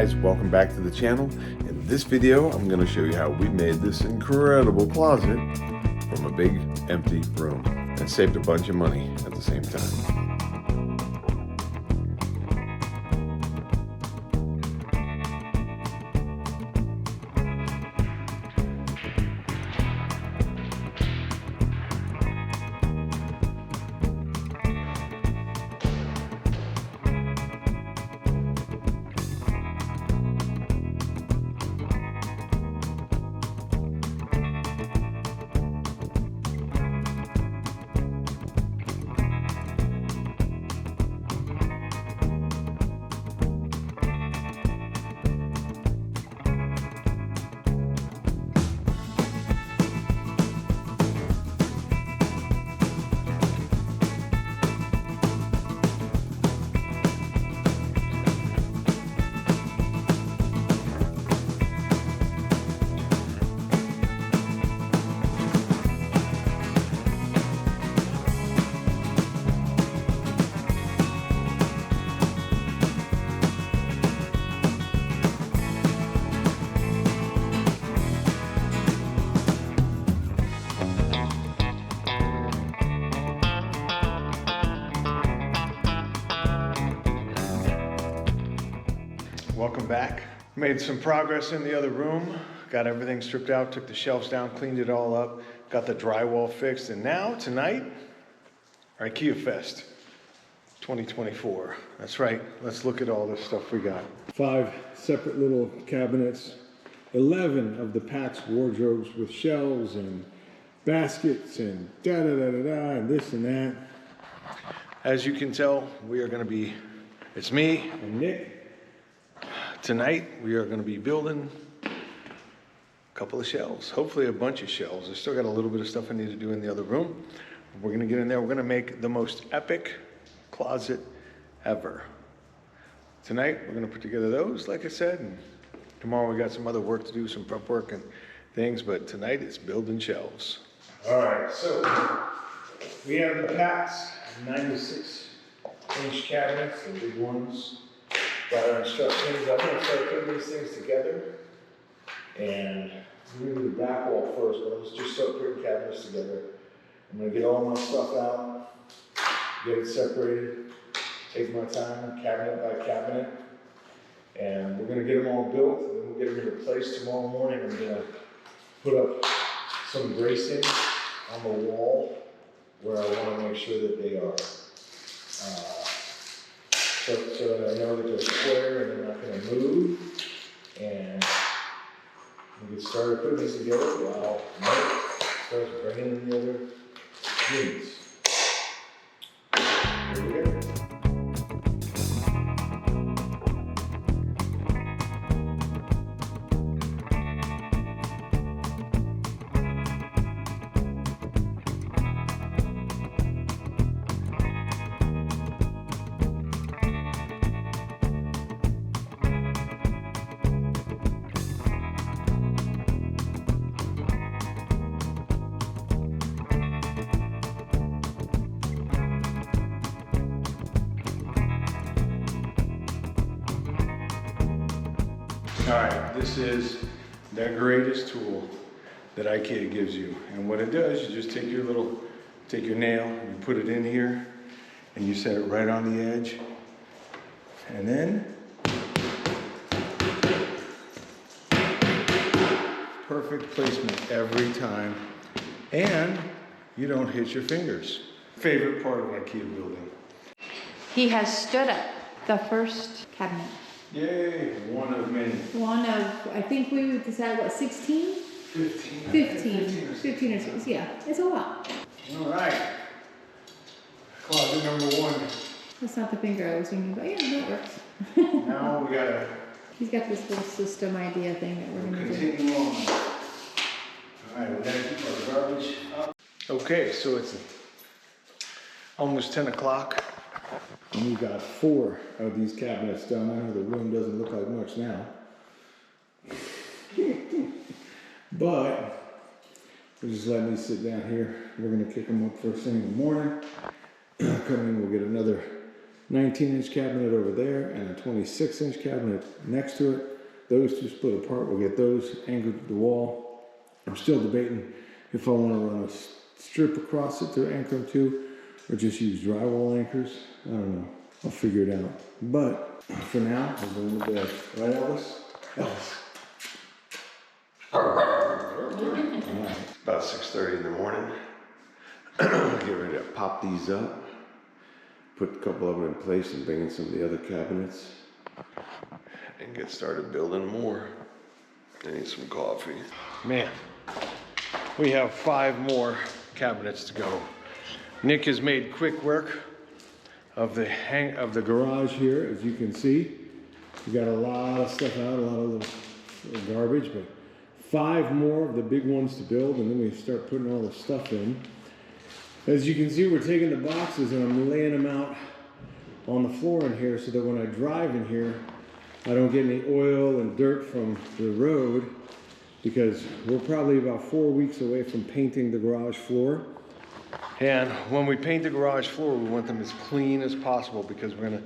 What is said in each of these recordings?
guys, welcome back to the channel. In this video, I'm going to show you how we made this incredible closet from a big empty room and saved a bunch of money at the same time. Welcome back. Made some progress in the other room. Got everything stripped out, took the shelves down, cleaned it all up, got the drywall fixed, and now, tonight, our Ikea Fest 2024. That's right, let's look at all this stuff we got. 5 separate little cabinets, 11 of the Pax wardrobes with shelves and baskets and da-da-da-da-da and this and that. As you can tell, we are gonna be, it's me and Nick. Tonight, we are going to be building a couple of shelves, hopefully a bunch of shelves. I still got a little bit of stuff I need to do in the other room. We're going to get in there. We're going to make the most epic closet ever. Tonight, we're going to put together those, like I said, and tomorrow we got some other work to do, some prep work and things, but tonight it's building shelves. All right, so we have the Pax 96-inch cabinets, the big ones. Got our instructions. I'm going to start putting these things together. And I'm going to do the back wall first, but let's just start putting cabinets together. I'm going to get all my stuff out, get it separated, take my time, cabinet by cabinet. And we're going to get them all built, and then we'll get them into place tomorrow morning. I'm going to put up some bracing on the wall where I want to make sure that they are so that I know that they're square and they're not going to move. And we get started putting these together while Mike starts bringing in the other units. Here we go. All right, this is the greatest tool that Ikea gives you. And what it does, you just take your nail, you put it in here, and you set it right on the edge. And then, perfect placement every time. And you don't hit your fingers. Favorite part of Ikea building. He has stood up the first cabinet. Yay, one of many. One of, I think we would decide what, 16? 15. 15 or 6, yeah, it's a lot. All right, closet number 1. That's not the finger I was thinking about. Yeah, that works. Now we gotta He's got this little system idea thing that we're gonna do. continue on. All right, we're gonna keep our garbage up. Okay, so it's almost 10 o'clock. And we've got 4 of these cabinets done. I know the room doesn't look like much now. But we're just letting these sit down here. We're gonna kick them up first thing in the morning. Come in, we'll get another 19-inch cabinet over there and a 26-inch cabinet next to it. Those two split apart. We'll get those anchored to the wall. I'm still debating if I want to run a strip across it to anchor them to, or just use drywall anchors. I don't know. I'll figure it out. But for now, I'm going to bed. Right, Elvis? Elvis. About 6:30 in the morning. Get ready to pop these up. Put a couple of them in place and bring in some of the other cabinets. And get started building more. I need some coffee. Man, we have 5 more cabinets to go. Nick has made quick work of the garage here, as you can see. We got a lot of stuff out, a lot of little garbage, but 5 more of the big ones to build, and then we start putting all the stuff in. As you can see, we're taking the boxes and I'm laying them out on the floor in here so that when I drive in here, I don't get any oil and dirt from the road, because we're probably about 4 weeks away from painting the garage floor. And when we paint the garage floor, we want them as clean as possible, because we're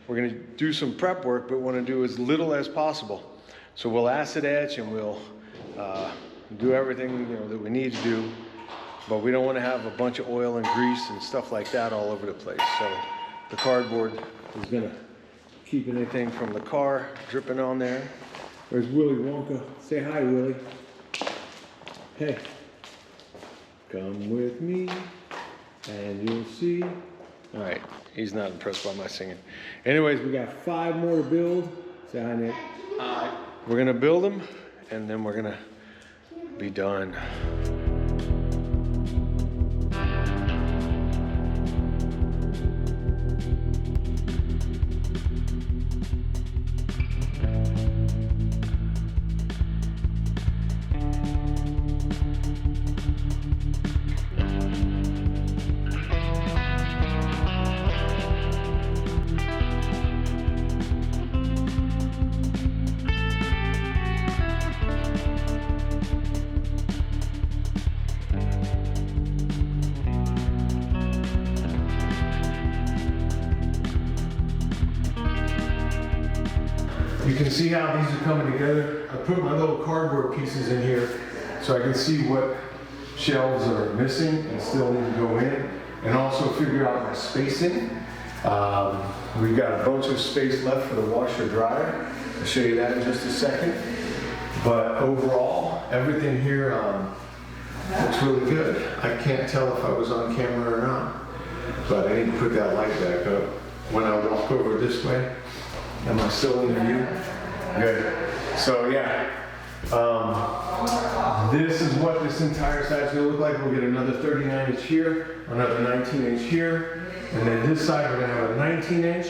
gonna do some prep work, but want to do as little as possible. So we'll acid etch and we'll do everything that we need to do, but we don't want to have a bunch of oil and grease and stuff like that all over the place. So the cardboard is gonna keep anything from the car dripping on there. There's Willy Wonka. Say hi, Willy. Hey, come with me and you'll see. All right, he's not impressed by my singing. Anyways, we got 5 more to build. Say hi, Nick. Hi. We're gonna build them and then we're gonna be done. You can see how these are coming together. I put my little cardboard pieces in here so I can see what shelves are missing and still need to go in, and also figure out my spacing. We've got a bunch of space left for the washer dryer. I'll show you that in just a second. But overall, everything here looks really good. I can't tell if I was on camera or not, but I need to put that light back up. When I walk over this way, am I still in the view? Good. So yeah, this is what this entire side is going to look like. We'll get another 39-inch here, another 19-inch here, and then this side we're going to have a 19-inch,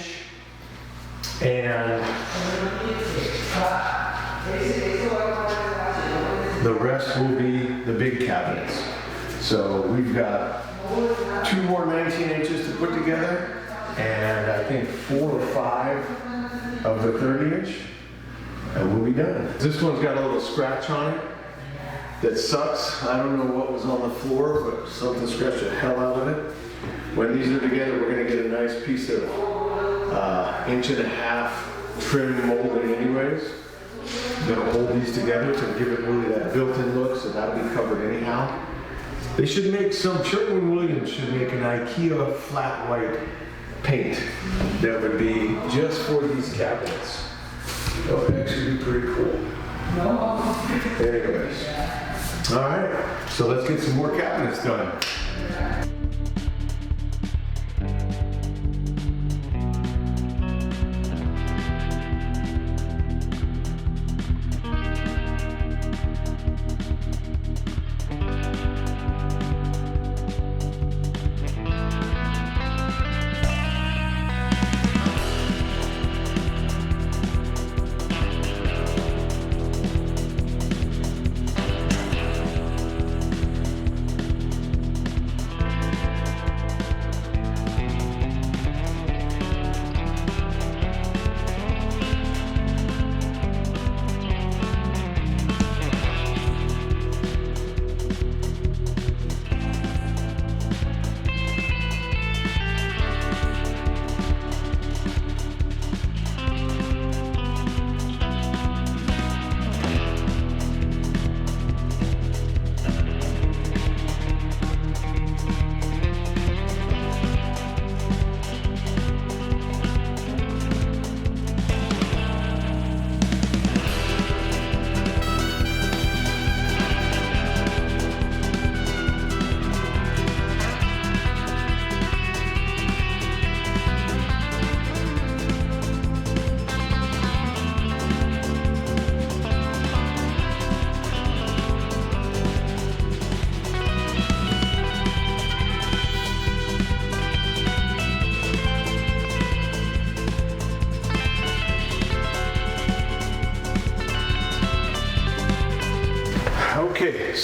and the rest will be the big cabinets. So we've got 2 more 19 inches to put together, and I think 4 or 5 of the 30-inch, and we'll be done. This one's got a little scratch on it that sucks. I don't know what was on the floor, but something scratched the hell out of it. When these are together, we're going to get a nice piece of 1.5 inch trim molding anyways. Gonna hold these together to give it really that built-in look, so that'll be covered anyhow. They should make Sherwin-Williams should make an Ikea flat white paint that would be just for these cabinets. That would actually be pretty cool. Anyways, all right, so let's get some more cabinets done.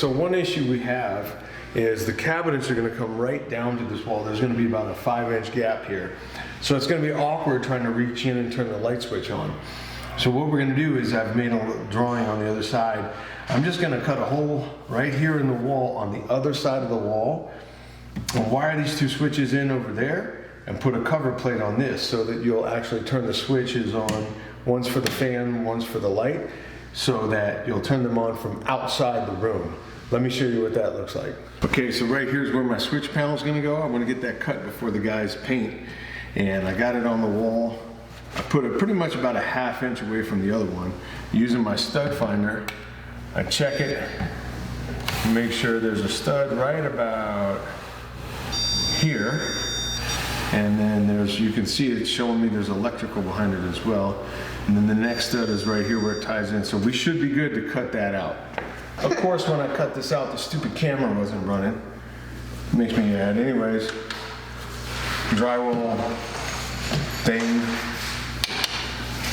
so one issue we have is the cabinets are gonna come right down to this wall. There's gonna be about a 5-inch gap here. So it's gonna be awkward trying to reach in and turn the light switch on. So what we're gonna do is I've made a little drawing on the other side. I'm just gonna cut a hole right here in the wall on the other side of the wall and wire these two switches in over there and put a cover plate on this so that you'll actually turn the switches on. One's for the fan, one's for the light, so that you'll turn them on from outside the room. Let me show you what that looks like. Okay, so right here's where my switch panel is gonna go. I'm gonna get that cut before the guys paint. And I got it on the wall. I put it pretty much about a 1/2 inch away from the other one. Using my stud finder, I check it, make sure there's a stud right about here. And then you can see it's showing me there's electrical behind it as well. And then the next stud is right here where it ties in. So we should be good to cut that out. Of course, when I cut this out, the stupid camera wasn't running. Makes me mad. Anyways, drywall, thing,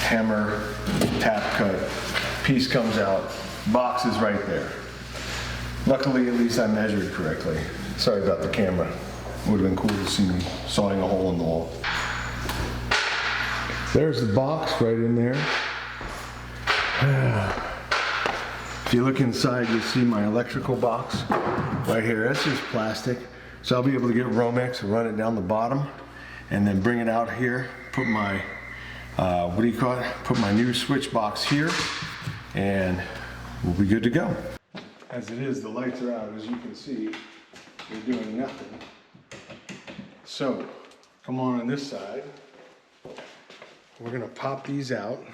hammer, tap cut, piece comes out, box is right there. Luckily, at least I measured correctly. Sorry about the camera. Would have been cool to see me sawing a hole in the wall. There's the box right in there. If you look inside, you'll see my electrical box right here. That's just plastic. So I'll be able to get Romex and run it down the bottom and then bring it out here, put my, put my new switch box here, and we'll be good to go. As it is, the lights are out. As you can see, they're doing nothing. So, come on this side. We're gonna pop these out.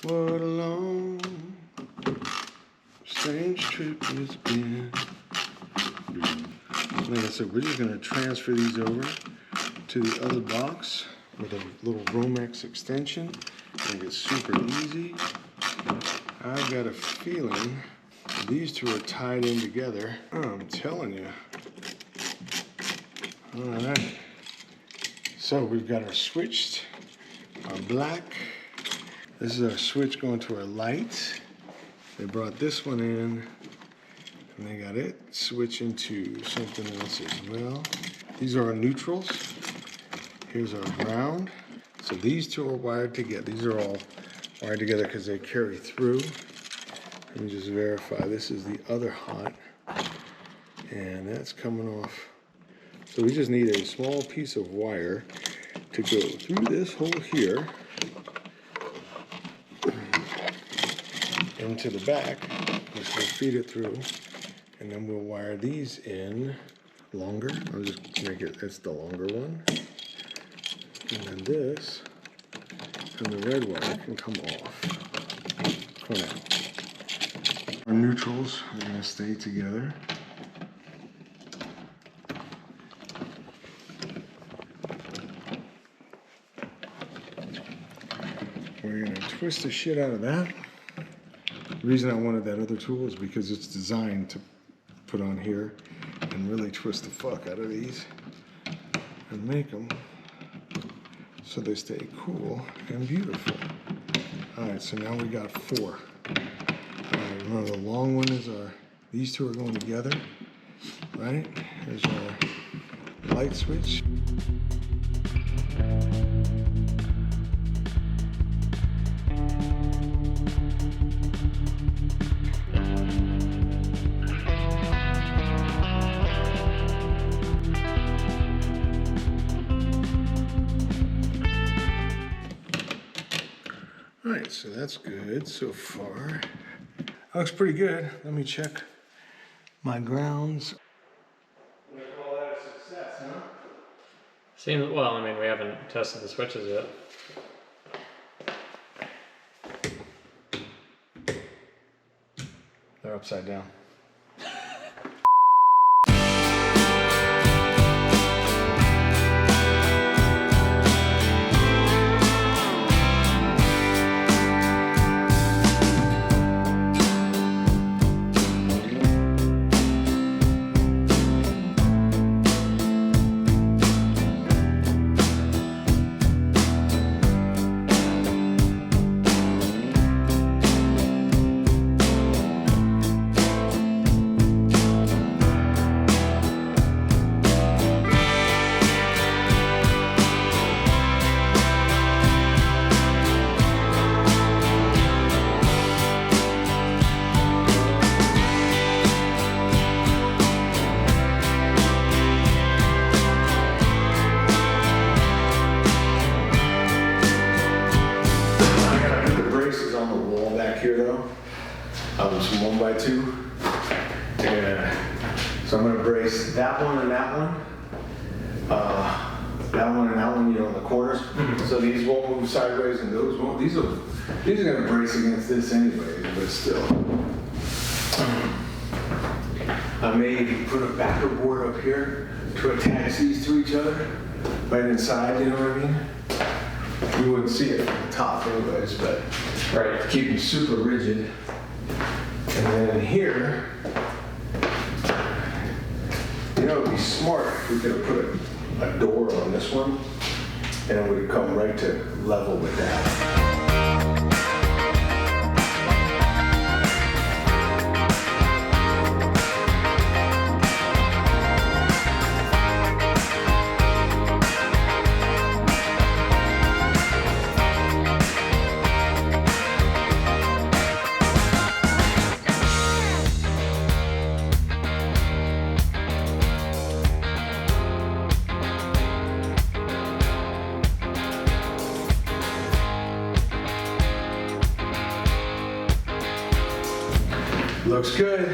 What a long, strange trip it's been. Like I said, we're just gonna transfer these over to the other box with a little Romex extension. Make it super easy. I've got a feeling these two are tied in together. Oh, I'm telling you. All right. So we've got our switch, our black. This is our switch going to our light. They brought this one in and they got it switch into something else as well. These are our neutrals. Here's our ground. So these two are wired together. These are all wired together because they carry through. Let me just verify. This is the other hot and that's coming off. So we just need a small piece of wire to go through this hole here into the back, which will feed it through, and then we'll wire these in longer. I'll just make it, it's the longer one. And then this, and the red wire can come off for now. Our neutrals are gonna stay together. We're gonna twist the shit out of that. The reason I wanted that other tool is because it's designed to put on here and really twist the fuck out of these and make them so they stay cool and beautiful. All right, so now we got 4. All right, remember the long one is these two are going together, right? Here's our light switch. Alright, so that's good so far. That looks pretty good. Let me check my grounds. I'm gonna call that a success, huh? Seems, well, I mean, we haven't tested the switches yet. They're upside down. two. And so I'm gonna brace that one and that one. That one and that one, you know, in the corners. So these won't move sideways and those won't. These are gonna brace against this anyway, but still. I may put a backer board up here to attach these to each other, right inside, you know what I mean? We wouldn't see it from the top anyways, but Right. keep them super rigid. And then here, you know, it'd be smart if we could have put a door on this one, and it would come right to level with that. Looks good.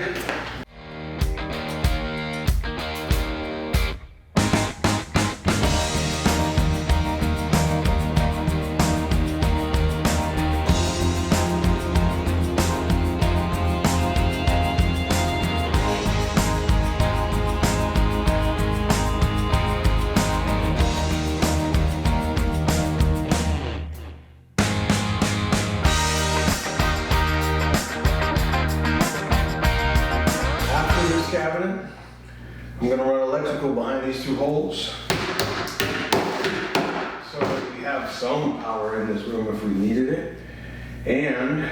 Cabinet. I'm going to run electrical behind these two holes so that we have some power in this room if we needed it. And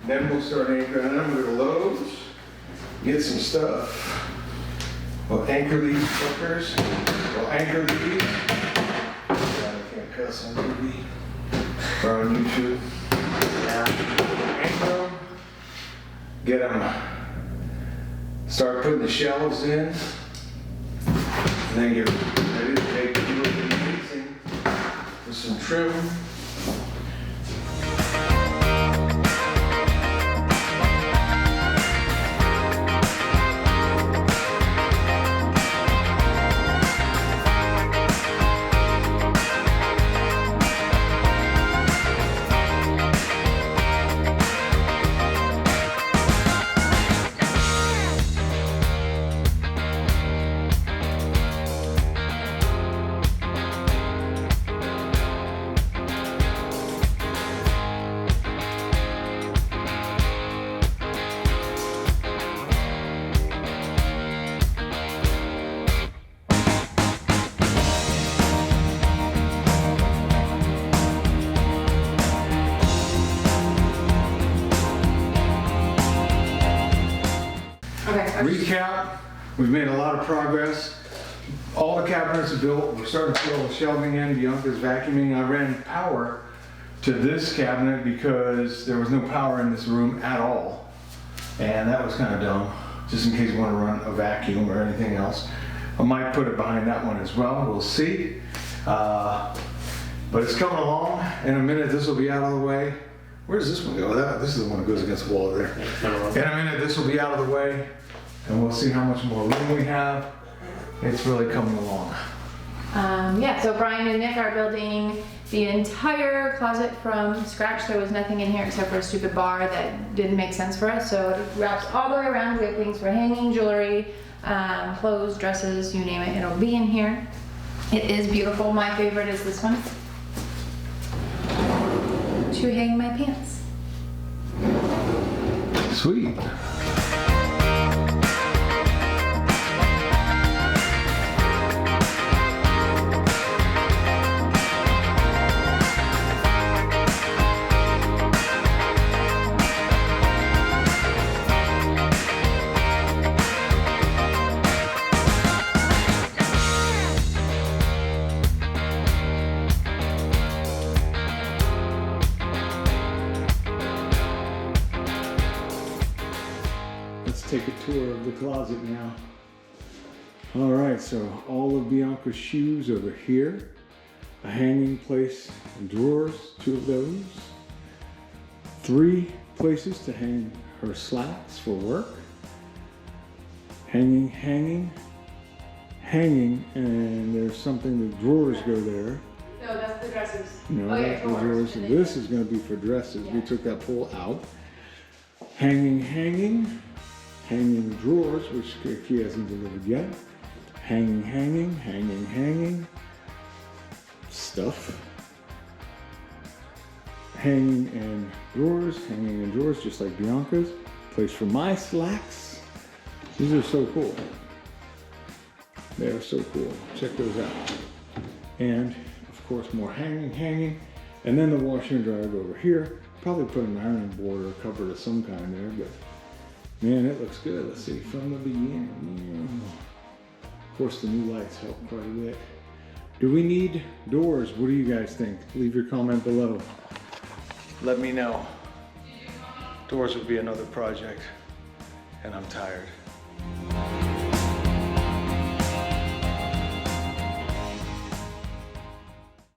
then we'll start anchoring them with loads, get some stuff. We'll anchor these fuckers. We'll anchor these. God, I can't cuss on TV or on YouTube. Anchor them, get them, start putting the shelves in, and then get ready to take the facing with some trim. Recap, we've made a lot of progress. All the cabinets are built. We're starting to fill the shelving in. Bianca's vacuuming. I ran power to this cabinet because there was no power in this room at all. And that was kind of dumb, just in case you want to run a vacuum or anything else. I might put it behind that one as well. We'll see. But it's coming along. In a minute, this will be out of the way. Where does this one go? This is the one that goes against the wall there. In a minute, this will be out of the way. And we'll see how much more room we have. It's really coming along. Yeah, so Brian and Nick are building the entire closet from scratch. There was nothing in here except for a stupid bar that didn't make sense for us. So it wraps all the way around. We have things for hanging, jewelry, clothes, dresses, you name it. It'll be in here. It is beautiful. My favorite is this one. To hang my pants. Sweet. Take a tour of the closet now. All right, so all of Bianca's shoes over here. a hanging place and drawers, 2 of those, 3 places to hang her slacks for work, hanging, and there's something, the drawers go there. No, that's the dresses. No, Oh, yeah, that's the drawers. and This is gonna be for dresses. We Yeah. took that pole out. Hanging the drawers, which he hasn't delivered yet. Hanging, stuff. Hanging in drawers, just like Bianca's. Place for my slacks. These are so cool. They are so cool. Check those out. And of course, more hanging. And then the washer and dryer go over here. Probably put an ironing board or cover of some kind there, but man, it looks good. Let's see, from the beginning. Of course, the new lights help quite a bit. Do we need doors? What do you guys think? Leave your comment below. Let me know. Doors would be another project, and I'm tired.